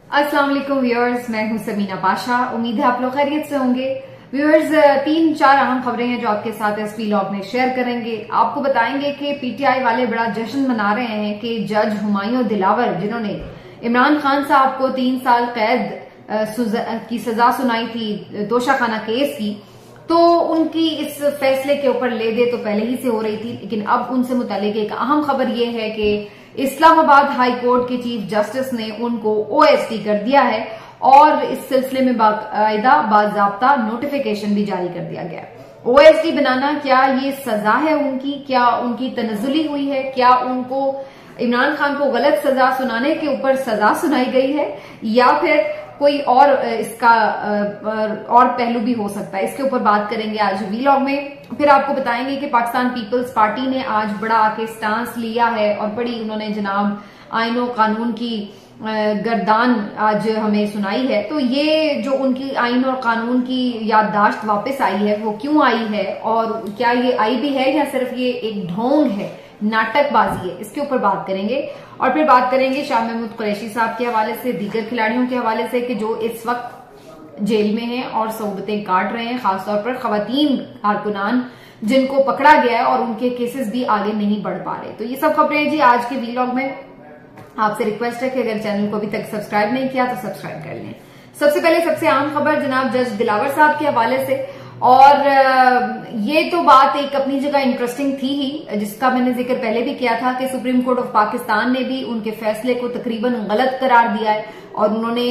अस्सलाम वालेकुम व्यूअर्स, मैं हूं समीना पाशा। उम्मीद है आप लोग खैरियत से होंगे। व्यूअर्स, 3-4 अहम खबरें हैं जो आपके साथ इस व्लॉग में शेयर करेंगे। आपको बताएंगे कि पीटीआई वाले बड़ा जश्न मना रहे हैं कि जज हुमायूं दिलावर, जिन्होंने इमरान खान साहब को 3 साल कैद की सजा सुनाई थी तोशाखाना केस की, तो उनकी इस फैसले के ऊपर ले दे तो पहले ही से हो रही थी, लेकिन अब उनसे मुतालिक एक अहम खबर यह है कि इस्लामाबाद हाई कोर्ट के चीफ जस्टिस ने उनको ओएसडी कर दिया है और इस सिलसिले में बाकायदा नोटिफिकेशन भी जारी कर दिया गया है। ओएसडी बनाना, क्या ये सजा है उनकी? क्या उनकी तनज़ुली हुई है? क्या उनको इमरान खान को गलत सजा सुनाने के ऊपर सजा सुनाई गई है, या फिर कोई और इसका और पहलू भी हो सकता है? इसके ऊपर बात करेंगे आज व्लॉग में। फिर आपको बताएंगे कि पाकिस्तान पीपल्स पार्टी ने आज बड़ा आके स्टांस लिया है और बड़ी उन्होंने जनाब आईनो कानून की गर्दान आज हमें सुनाई है। तो ये जो उनकी आईन और कानून की याददाश्त वापस आई है, वो क्यों आई है और क्या ये आई भी है या सिर्फ ये एक ढोंग है, नाटकबाजी है, इसके ऊपर बात करेंगे। और फिर बात करेंगे शाह महमूद कुरैशी साहब के हवाले से, दीगर खिलाड़ियों के हवाले से कि जो इस वक्त जेल में हैं और सोबतें काट रहे हैं, खासतौर पर खवातीन कारकुनान जिनको पकड़ा गया है और उनके केसेस भी आगे नहीं बढ़ पा रहे। तो ये सब खबरें जी आज के व्लॉग में। आपसे रिक्वेस्ट है कि अगर चैनल को अभी तक सब्सक्राइब नहीं किया तो सब्सक्राइब कर लें। सबसे पहले सबसे आम खबर जनाब जज दिलावर साहब के हवाले से, और ये तो बात एक अपनी जगह इंटरेस्टिंग थी ही, जिसका मैंने जिक्र पहले भी किया था कि सुप्रीम कोर्ट ऑफ पाकिस्तान ने भी उनके फैसले को तकरीबन गलत करार दिया है और उन्होंने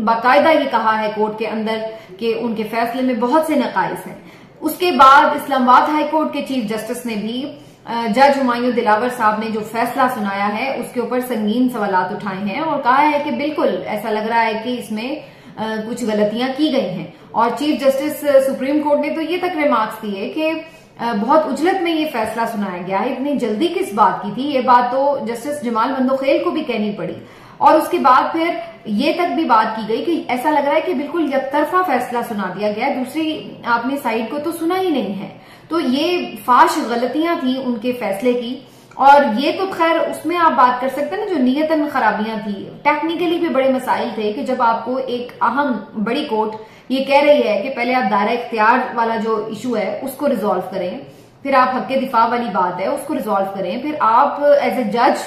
बाकायदा ये कहा है कोर्ट के अंदर कि उनके फैसले में बहुत से नकाइस हैं। उसके बाद इस्लामाबाद हाई कोर्ट के चीफ जस्टिस ने भी जज हुमायूं दिलावर साहब ने जो फैसला सुनाया है उसके ऊपर संगीन सवालात उठाए हैं और कहा है कि बिल्कुल ऐसा लग रहा है कि इसमें कुछ गलतियां की गई हैं। और चीफ जस्टिस सुप्रीम कोर्ट ने तो ये तक रिमार्क्स दिए कि बहुत उजलत में ये फैसला सुनाया गया है, इतनी जल्दी किस बात की थी? ये बात तो जस्टिस जमाल बंदोखेल को भी कहनी पड़ी। और उसके बाद फिर ये तक भी बात की गई कि ऐसा लग रहा है कि बिल्कुल यकतरफा फैसला सुना दिया गया, दूसरी आपने साइड को तो सुना ही नहीं है। तो ये फाश गलतियां थी उनके फैसले की, और ये तो खैर उसमें आप बात कर सकते हैं ना, जो नियतन खराबियां थी, टेक्निकली भी बड़े मसाइल थे कि जब आपको एक अहम बड़ी कोर्ट ये कह रही है कि पहले आप दायरा इख्तियार वाला जो इशू है उसको रिजॉल्व करें, फिर आप हक दिफा वाली बात है उसको रिजॉल्व करें, फिर आप एज ए जज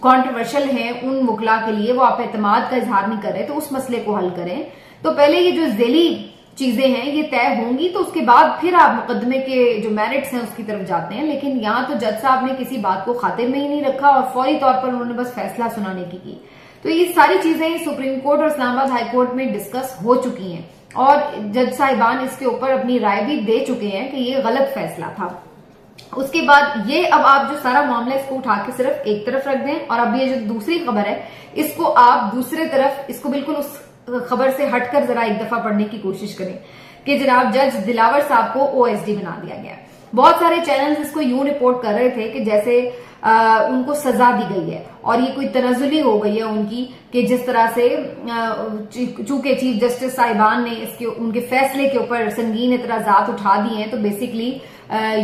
कॉन्ट्रोवर्शियल हैं उन मुकला के लिए, वो आप एतमाद का इजहार नहीं कर रहे तो उस मसले को हल करें। तो पहले ये जो ज़ेली चीजें हैं ये तय होंगी, तो उसके बाद फिर आप मुकदमे के जो मेरिट्स हैं उसकी तरफ जाते हैं। लेकिन यहाँ तो जज साहब ने किसी बात को खातिर में ही नहीं रखा और फौरी तौर पर उन्होंने बस फैसला सुनाने की। तो ये सारी चीजें सुप्रीम कोर्ट और इस्लामाबाद हाई कोर्ट में डिस्कस हो चुकी हैं और जज साहिबान इसके ऊपर अपनी राय भी दे चुके हैं कि ये गलत फैसला था। उसके बाद ये अब आप जो सारा मामला इसको उठा के सिर्फ एक तरफ रख दें और अब ये जो दूसरी खबर है इसको आप दूसरे तरफ, इसको बिल्कुल उस खबर से हटकर जरा एक दफा पढ़ने की कोशिश करें कि जनाब जज दिलावर साहब को ओएसडी बना दिया गया। बहुत सारे चैनल्स इसको यूं रिपोर्ट कर रहे थे कि जैसे उनको सजा दी गई है और ये कोई तनज़ुली हो गई है उनकी, कि जिस तरह से चूंकि चीफ जस्टिस साहिबान ने इसके उनके फैसले के ऊपर संगीन एतराजात उठा दिए हैं तो बेसिकली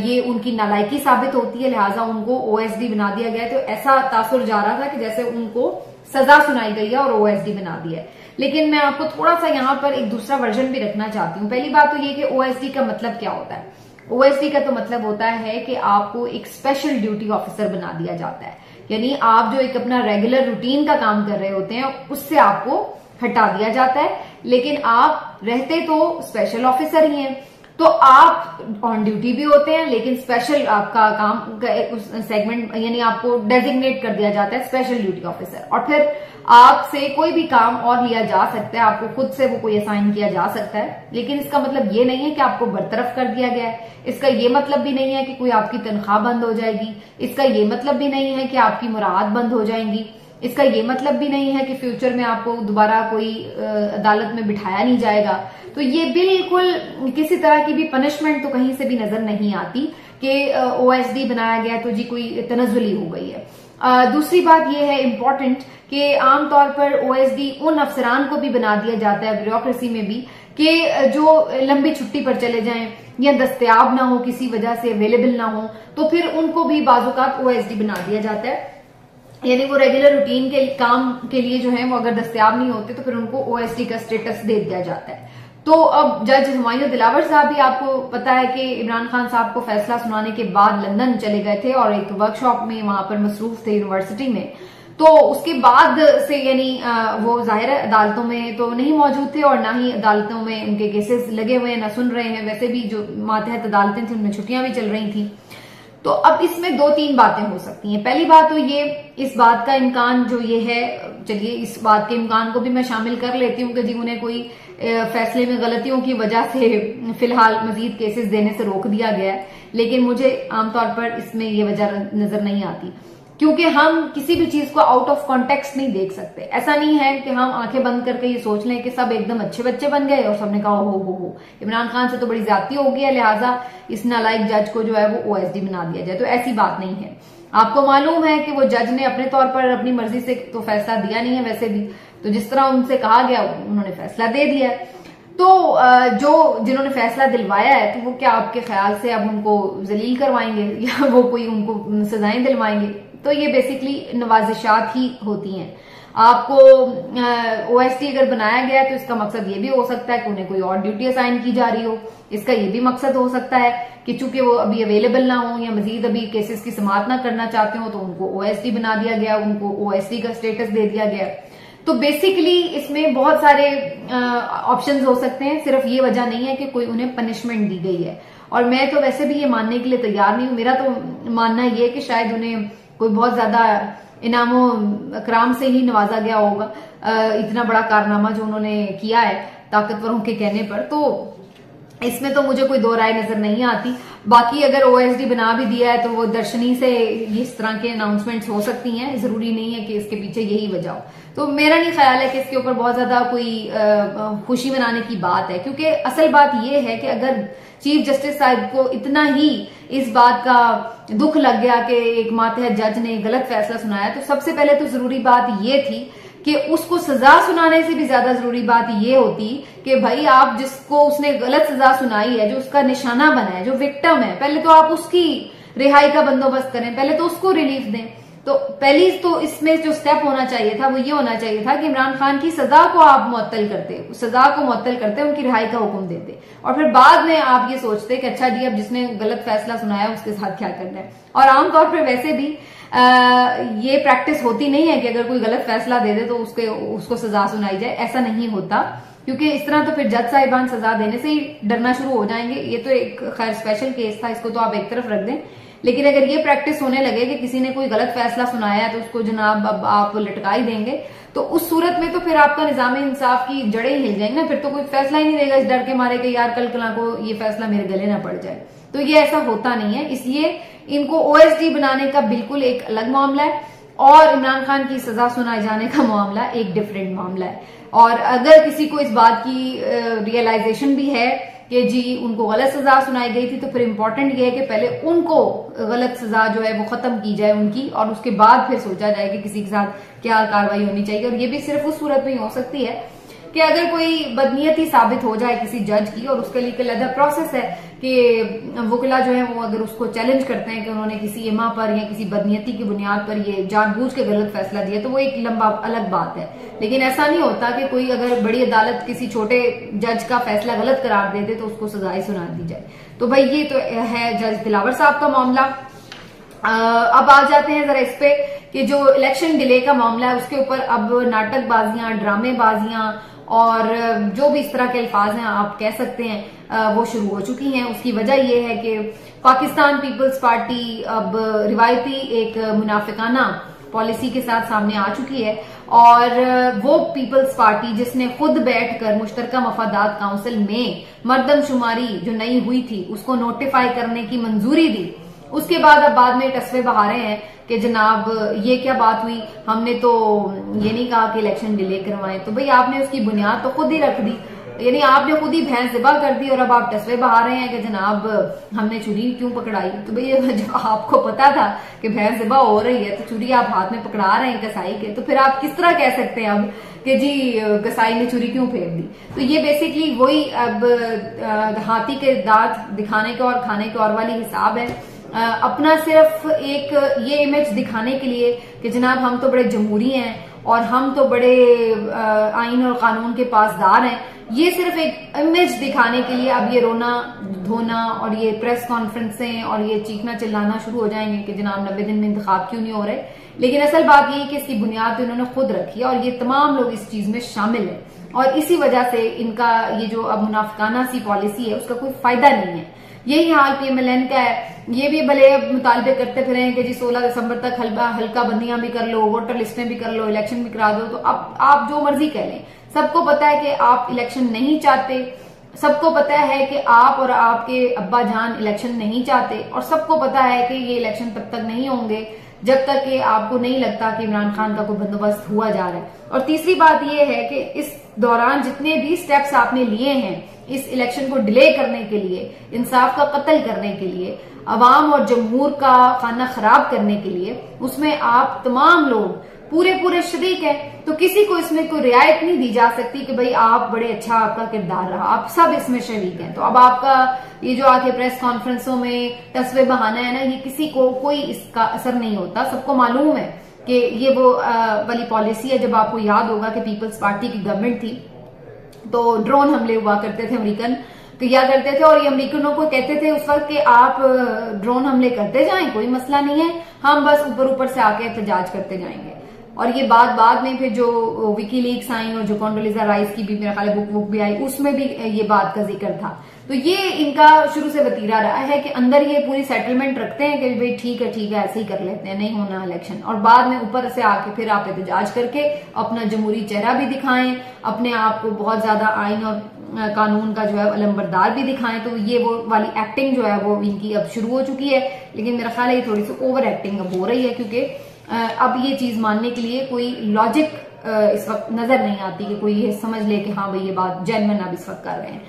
ये उनकी नालायकी साबित होती है, लिहाजा उनको ओएसडी बना दिया गया। तो ऐसा तासुर जा रहा था कि जैसे उनको सजा सुनाई गई है और ओएसडी बना दिया है। लेकिन मैं आपको थोड़ा सा यहाँ पर एक दूसरा वर्जन भी रखना चाहती हूँ। पहली बात तो ये कि ओएसडी का मतलब क्या होता है। ओएसडी का तो मतलब होता है कि आपको एक स्पेशल ड्यूटी ऑफिसर बना दिया जाता है, यानी आप जो एक अपना रेगुलर रूटीन का काम कर रहे होते हैं उससे आपको हटा दिया जाता है, लेकिन आप रहते तो स्पेशल ऑफिसर ही हैं। तो आप ऑन ड्यूटी भी होते हैं लेकिन स्पेशल आपका काम सेगमेंट, यानी आपको डेजिग्नेट कर दिया जाता है स्पेशल ड्यूटी ऑफिसर, और फिर आपसे कोई भी काम और लिया जा सकता है, आपको खुद से वो कोई असाइन किया जा सकता है। लेकिन इसका मतलब ये नहीं है कि आपको बरतरफ कर दिया गया है, इसका ये मतलब भी नहीं है कि कोई आपकी तनख्वाह बंद हो जाएगी, इसका ये मतलब भी नहीं है कि आपकी मुराद बंद हो जाएंगी, इसका ये मतलब भी नहीं है कि फ्यूचर में आपको दोबारा कोई अदालत में बिठाया नहीं जाएगा। तो ये बिल्कुल किसी तरह की भी पनिशमेंट तो कहीं से भी नजर नहीं आती कि ओएसडी बनाया गया तो जी कोई तनज़ुली हो गई है। दूसरी बात यह है इम्पोर्टेंट कि आमतौर पर ओएसडी उन अफसरान को भी बना दिया जाता है ब्यूरोक्रेसी में भी कि जो लंबी छुट्टी पर चले जाएं या दस्तयाब ना हो, किसी वजह से अवेलेबल ना हो, तो फिर उनको भी बाज़ औक़ात ओएसडी बना दिया जाता है। यानी वो रेगुलर रूटीन के काम के लिए जो है वो अगर दस्तयाब नहीं होते तो फिर उनको ओएसडी का स्टेटस दे दिया जाता है। तो अब जज हुमायूं दिलावर साहब भी, आपको पता है कि इमरान खान साहब को फैसला सुनाने के बाद लंदन चले गए थे और एक वर्कशॉप में वहां पर मसरूफ थे यूनिवर्सिटी में। तो उसके बाद से यानी वो जाहिर है अदालतों में तो नहीं मौजूद थे और ना ही अदालतों में उनके केसेस लगे हुए हैं, ना सुन रहे हैं। वैसे भी जो मातहत अदालतें थी उनमें छुट्टियां भी चल रही थी। तो अब इसमें दो तीन बातें हो सकती हैं। पहली बात तो ये, इस बात का इम्कान जो ये है, चलिए इस बात के इम्कान को भी मैं शामिल कर लेती हूँ कि जी उन्हें कोई फैसले में गलतियों की वजह से फिलहाल मजीद केसेस देने से रोक दिया गया है, लेकिन मुझे आमतौर पर इसमें ये वजह नजर नहीं आती, क्योंकि हम किसी भी चीज को आउट ऑफ कॉन्टेक्स्ट नहीं देख सकते। ऐसा नहीं है कि हम आंखें बंद करके ये सोच लें कि सब एकदम अच्छे बच्चे बन गए और सबने कहा हो इमरान खान से तो बड़ी ज्यादती हो गई है, लिहाजा इस नालायक जज को जो है वो ओएसडी बना दिया जाए। तो ऐसी बात नहीं है। आपको मालूम है कि वो जज ने अपने तौर पर अपनी मर्जी से तो फैसला दिया नहीं है, वैसे भी तो जिस तरह उनसे कहा गया उन्होंने फैसला दे दिया है। तो जो जिन्होंने फैसला दिलवाया है, तो वो क्या आपके ख्याल से अब उनको जलील करवाएंगे या वो कोई उनको सजाएं दिलवाएंगे? तो ये बेसिकली नवाजिशात ही होती हैं। आपको ओएसडी अगर बनाया गया है तो इसका मकसद ये भी हो सकता है कि उन्हें कोई और ड्यूटी असाइन की जा रही हो। इसका ये भी मकसद हो सकता है कि चूंकि वो अभी अवेलेबल ना हो या मजीद अभी केसेस की समाअत ना करना चाहते हो तो उनको ओएसडी बना दिया गया, उनको ओएसडी का स्टेटस दे दिया गया। तो बेसिकली इसमें बहुत सारे ऑप्शंस हो सकते हैं, सिर्फ ये वजह नहीं है कि कोई उन्हें पनिशमेंट दी गई है। और मैं तो वैसे भी ये मानने के लिए तैयार नहीं हूं। मेरा तो मानना ये है कि शायद उन्हें कोई बहुत ज्यादा इनामो अकराम से ही नवाजा गया होगा, इतना बड़ा कारनामा जो उन्होंने किया है ताकतवरों के कहने पर। तो इसमें तो मुझे कोई दो राय नजर नहीं आती। बाकी अगर ओएसडी बना भी दिया है तो वो दर्शनी से इस तरह के अनाउंसमेंट्स हो सकती हैं, जरूरी नहीं है कि इसके पीछे यही वजह हो। तो मेरा नहीं ख्याल है कि इसके ऊपर बहुत ज्यादा कोई खुशी मनाने की बात है, क्योंकि असल बात यह है कि अगर चीफ जस्टिस साहब को इतना ही इस बात का दुख लग गया कि एक मातहत जज ने गलत फैसला सुनाया, तो सबसे पहले तो जरूरी बात ये थी कि उसको सजा सुनाने से भी ज्यादा जरूरी बात ये होती कि भाई आप जिसको उसने गलत सजा सुनाई है, जो उसका निशाना बना है, जो विक्टिम है, पहले तो आप उसकी रिहाई का बंदोबस्त करें, पहले तो उसको रिलीफ दें। तो पहली तो इसमें जो स्टेप होना चाहिए था वो ये होना चाहिए था कि इमरान खान की सजा को आप मुअत्तल करते, सजा को मुअत्तल करते, उनकी रिहाई का हुक्म देते, और फिर बाद में आप ये सोचते कि अच्छा जी अब जिसने गलत फैसला सुनाया उसके साथ क्या करना है। और आमतौर पर वैसे भी ये प्रैक्टिस होती नहीं है कि अगर कोई गलत फैसला दे दे तो उसको सजा सुनाई जाए, ऐसा नहीं होता, क्योंकि इस तरह तो फिर जज साहिबान सजा देने से ही डरना शुरू हो जाएंगे। ये तो एक खैर स्पेशल केस था, इसको तो आप एक तरफ रख दें, लेकिन अगर ये प्रैक्टिस होने लगे कि किसी ने कोई गलत फैसला सुनाया है तो उसको जनाब अब आप लटका ही देंगे, तो उस सूरत में तो फिर आपका निजाम इंसाफ की जड़ें हिल जाएंगी ना, फिर तो कोई फैसला ही नहीं देगा इस डर के मारे कि यार कल कला को ये फैसला मेरे गले ना पड़ जाए। तो ये ऐसा होता नहीं है, इसलिए इनको ओएसडी बनाने का बिल्कुल एक अलग मामला है और इमरान खान की सजा सुनाए जाने का मामला एक डिफरेंट मामला है। और अगर किसी को इस बात की रियलाइजेशन भी है कि जी उनको गलत सजा सुनाई गई थी, तो फिर इंपॉर्टेंट ये है कि पहले उनको गलत सजा जो है वो खत्म की जाए उनकी, और उसके बाद फिर सोचा जाए कि किसी के साथ क्या कार्रवाई होनी चाहिए। और ये भी सिर्फ उस सूरत में ही हो सकती है कि अगर कोई बदनीयती साबित हो जाए किसी जज की, और उसके लिए एक अलग प्रोसेस है कि वकीला जो है वो अगर उसको चैलेंज करते हैं कि उन्होंने किसी इमा पर या किसी बदनीयती की बुनियाद पर ये जानबूझ के गलत फैसला दिया, तो वो एक लंबा अलग बात है। लेकिन ऐसा नहीं होता कि कोई अगर बड़ी अदालत किसी छोटे जज का फैसला गलत करार दे दे तो उसको सजा ही सुना दी जाए। तो भाई ये तो है जज दिलावर साहब का मामला। अब आ जाते हैं जरा इस पे कि जो इलेक्शन डिले का मामला है उसके ऊपर अब नाटकबाजियां, ड्रामेबाजियां और जो भी इस तरह के अल्फाज हैं आप कह सकते हैं वो शुरू हो चुकी हैं। उसकी वजह यह है कि पाकिस्तान पीपल्स पार्टी अब रिवायती एक मुनाफिकाना पॉलिसी के साथ सामने आ चुकी है, और वो पीपल्स पार्टी जिसने खुद बैठकर मुश्तरका मफादात काउंसिल में मर्दमशुमारी जो नई हुई थी उसको नोटिफाई करने की मंजूरी दी, उसके बाद अब बाद में टस्वे बहा रहे हैं कि जनाब ये क्या बात हुई, हमने तो ये नहीं कहा कि इलेक्शन डिले करवाएं। तो भाई आपने उसकी बुनियाद तो खुद ही रख दी, यानी आपने खुद ही भैंस ज़िबा कर दी और अब आप टस्वे बहा रहे हैं कि जनाब हमने चुरी क्यों पकड़ाई। तो भाई जब आपको पता था कि भैंस ज़िबा हो रही है तो चुरी आप हाथ में पकड़ा रहे हैं कसाई के, तो फिर आप किस तरह कह सकते हैं अब कि जी कसाई ने चुरी क्यों फेंक दी। तो ये बेसिकली वही अब हाथी के दांत दिखाने के और खाने के और वाली हिसाब है। अपना सिर्फ एक ये इमेज दिखाने के लिए कि जनाब हम तो बड़े जमहूरी हैं और हम तो बड़े आइन और कानून के पासदार हैं, ये सिर्फ एक इमेज दिखाने के लिए अब ये रोना धोना और ये प्रेस कॉन्फ्रेंसें और ये चीखना चिल्लाना शुरू हो जाएंगे कि जनाब 90 दिन में इंतखाब क्यों नहीं हो रहे। लेकिन असल बात ये है कि इसकी बुनियाद तो इन्होंने खुद रखी है और ये तमाम लोग इस चीज में शामिल है और इसी वजह से इनका ये जो अब मुनाफिकाना सी पॉलिसी है उसका कोई फायदा नहीं है। यही हाल PMLN का है। ये भी भले मुतालबे करते फिरे कि जी 16 दिसंबर तक हल्का बंदियां भी कर लो, वोटर लिस्टें भी कर लो, इलेक्शन भी करा दो। तो अब आप जो मर्जी कह लें, सबको पता है कि आप इलेक्शन नहीं चाहते, सबको पता है कि आप और आपके अब्बा जान इलेक्शन नहीं चाहते और सबको पता है कि ये इलेक्शन तब तक नहीं होंगे जब तक कि आपको नहीं लगता कि इमरान खान का कोई बंदोबस्त हुआ जा रहा है। और तीसरी बात यह है कि इस दौरान जितने भी स्टेप्स आपने लिए हैं इस इलेक्शन को डिले करने के लिए, इंसाफ का कत्ल करने के लिए, अवाम और जमहूर का खाना खराब करने के लिए, उसमें आप तमाम लोग पूरे शरीक हैं। तो किसी को इसमें कोई रियायत नहीं दी जा सकती कि भाई आप बड़े अच्छा आपका किरदार रहा, आप सब इसमें शरीक हैं। तो अब आपका ये जो आके प्रेस कॉन्फ्रेंसों में तस्वे बहाना है ना, ये किसी को कोई इसका असर नहीं होता। सबको मालूम है कि ये वो वाली पॉलिसी है। जब आपको याद होगा कि पीपल्स पार्टी की गवर्नमेंट थी तो ड्रोन हमले हुआ करते थे, अमेरिकन किया करते थे और ये अमेरिकनों को कहते थे उस वक्त कि आप ड्रोन हमले करते जाएं, कोई मसला नहीं है, हम बस ऊपर से आके एहतजाज करते जाएंगे। और ये बात बाद में फिर जो विकीलीक्स आई और जो कॉन्डोलीजा राइस की भी मेरा ख्याल बुक भी आई, उसमें भी ये बात का जिक्र था। तो ये इनका शुरू से वतीरा रहा है कि अंदर ये पूरी सेटलमेंट रखते हैं कि भाई ठीक है ऐसे ही कर लेते हैं, नहीं होना इलेक्शन, और बाद में ऊपर से आके फिर आप एहतजाज करके अपना जमहूरी चेहरा भी दिखाएं, अपने आप को बहुत ज्यादा आइन और कानून का जो है अलंबरदार भी दिखाएं। तो ये वो वाली एक्टिंग जो है वो इनकी अब शुरू हो चुकी है। लेकिन मेरा ख्याल है ये थोड़ी सी ओवर एक्टिंग अब हो रही है क्योंकि अब ये चीज मानने के लिए कोई लॉजिक इस वक्त नजर नहीं आती कि कोई ये समझ ले कि हाँ भाई ये बात जेन्युइन अब इस वक्त कर रहे हैं।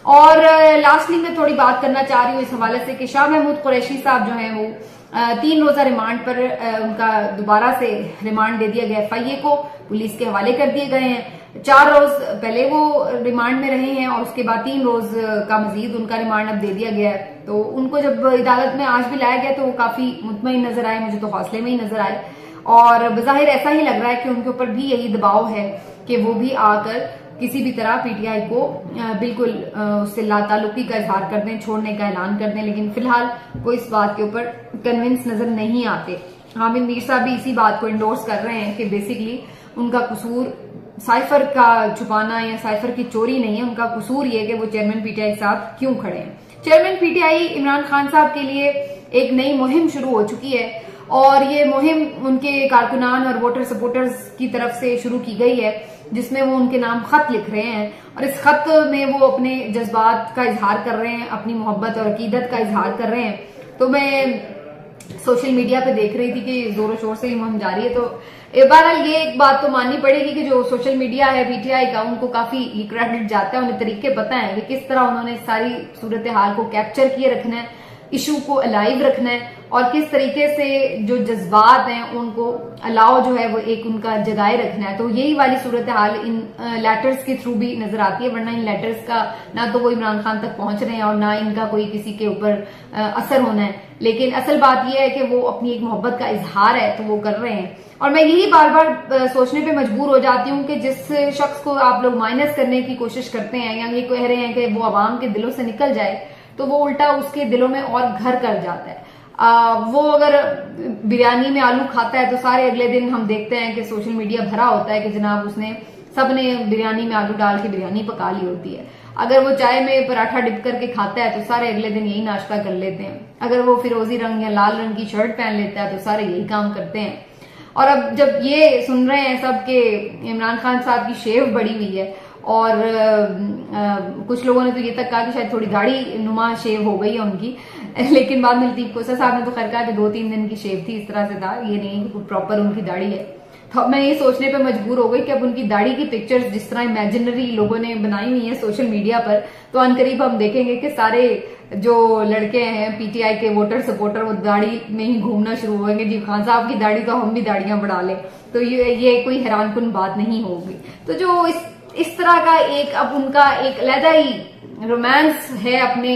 और लास्टली मैं थोड़ी बात करना चाह रही हूँ इस हवाले से कि शाह महमूद कुरैशी साहब जो हैं वो 3 रोजा रिमांड पर उनका दोबारा से रिमांड दे दिया गया, FIA को पुलिस के हवाले कर दिए गए हैं। 4 रोज पहले वो रिमांड में रहे हैं और उसके बाद 3 रोज का मजीद उनका रिमांड अब दे दिया गया है। तो उनको जब अदालत में आज भी लाया गया तो वो काफी मुतमईन नजर आए, मुझे तो हौसले में ही नजर आए और बज़ाहिर ऐसा ही लग रहा है कि उनके ऊपर भी यही दबाव है कि वो भी आकर किसी भी तरह PTI को बिल्कुल उससे लाताल्लुकी का इजहार कर दें, छोड़ने का ऐलान कर दें। लेकिन फिलहाल वो इस बात के ऊपर कन्विंस नजर नहीं आते। हामिद मीर साहब भी इसी बात को इंडोर्स कर रहे हैं कि बेसिकली उनका कसूर साइफर का छुपाना या साइफर की चोरी नहीं है, उनका कसूर ये कि वो चेयरमैन PTI के साथ क्यों खड़े हैं। चेयरमैन PTI इमरान खान साहब के लिए एक नई मुहिम शुरू हो चुकी है और ये मुहिम उनके कारकुनान और वोटर सपोर्टर्स की तरफ से शुरू की गई है जिसमें वो उनके नाम खत लिख रहे हैं और इस खत में वो अपने जज्बात का इजहार कर रहे हैं, अपनी मोहब्बत और अकीदत का इजहार कर रहे हैं। तो मैं सोशल मीडिया पे देख रही थी कि जोरों शोर से ये मुहिम जारी है। तो बहरहाल ये एक बात तो माननी पड़ेगी कि जो सोशल मीडिया है PTI का, उनको काफी क्रेडिट जाता है, उन्हें तरीके पता है कि किस तरह उन्होंने सारी सूरत हाल को कैप्चर किए रखना है, इशू को अलाइव रखना है और किस तरीके से जो जज्बात हैं उनको अलाव जो है वो एक उनका जगाए रखना है। तो यही वाली सूरत हाल इन लेटर्स के थ्रू भी नजर आती है, वरना इन लेटर्स का ना तो वो इमरान खान तक पहुंच रहे हैं और ना इनका कोई किसी के ऊपर असर होना है। लेकिन असल बात यह है कि वो अपनी एक मोहब्बत का इजहार है तो वो कर रहे हैं। और मैं यही बार बार सोचने पे मजबूर हो जाती हूँ कि जिस शख्स को आप लोग माइनस करने की कोशिश करते हैं या ये कह रहे हैं कि वो आवाम के दिलों से निकल जाए, तो वो उल्टा उसके दिलों में और घर कर जाता है। वो अगर बिरयानी में आलू खाता है तो सारे अगले दिन हम देखते हैं कि सोशल मीडिया भरा होता है कि जनाब उसने सबने बिरयानी में आलू डाल के बिरयानी पका ली होती है। अगर वो चाय में पराठा डिप करके खाता है तो सारे अगले दिन यही नाश्ता कर लेते हैं। अगर वो फिरोजी रंग या लाल रंग की शर्ट पहन लेता है तो सारे यही काम करते हैं। और अब जब ये सुन रहे हैं सब कि इमरान खान साहब की शेव बढ़ी हुई है और कुछ लोगों ने तो ये तक कहा कि शायद थोड़ी दाढ़ी नुमा शेव हो गई है उनकी, लेकिन बाद में लतीफ कोसा साहब ने तो खैर कहा कि 2-3 दिन की शेव थी, इस तरह से था, ये नहीं कि प्रॉपर उनकी दाढ़ी है। तो मैं ये सोचने पे मजबूर हो गई कि अब उनकी दाढ़ी की पिक्चर्स जिस तरह इमेजिनरी लोगों ने बनाई हुई है सोशल मीडिया पर, तो अनकरीब हम देखेंगे कि सारे जो लड़के हैं PTI के वोटर सपोर्टर वो दाढ़ी में ही घूमना शुरू होंगे, जी खान साहब की दाढ़ी तो हम भी दाढ़ियां बढ़ा लें। तो ये कोई हैरानकुन बात नहीं होगी। तो जो इस तरह का एक अब उनका एक अलहदा ही रोमांस है अपने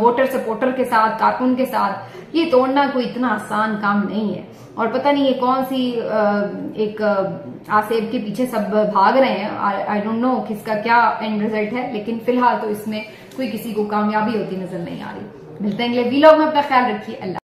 वोटर सपोर्टर के साथ, कारकुन के साथ, ये तोड़ना कोई इतना आसान काम नहीं है। और पता नहीं ये कौन सी एक आसेब के पीछे सब भाग रहे हैं। आई डोंट नो किसका क्या एंड रिजल्ट है, लेकिन फिलहाल तो इसमें कोई किसी को कामयाबी होती नजर नहीं आ रही। मिलते हैं अगले वीलॉग में, अपना ख्याल रखिए। अल्लाह।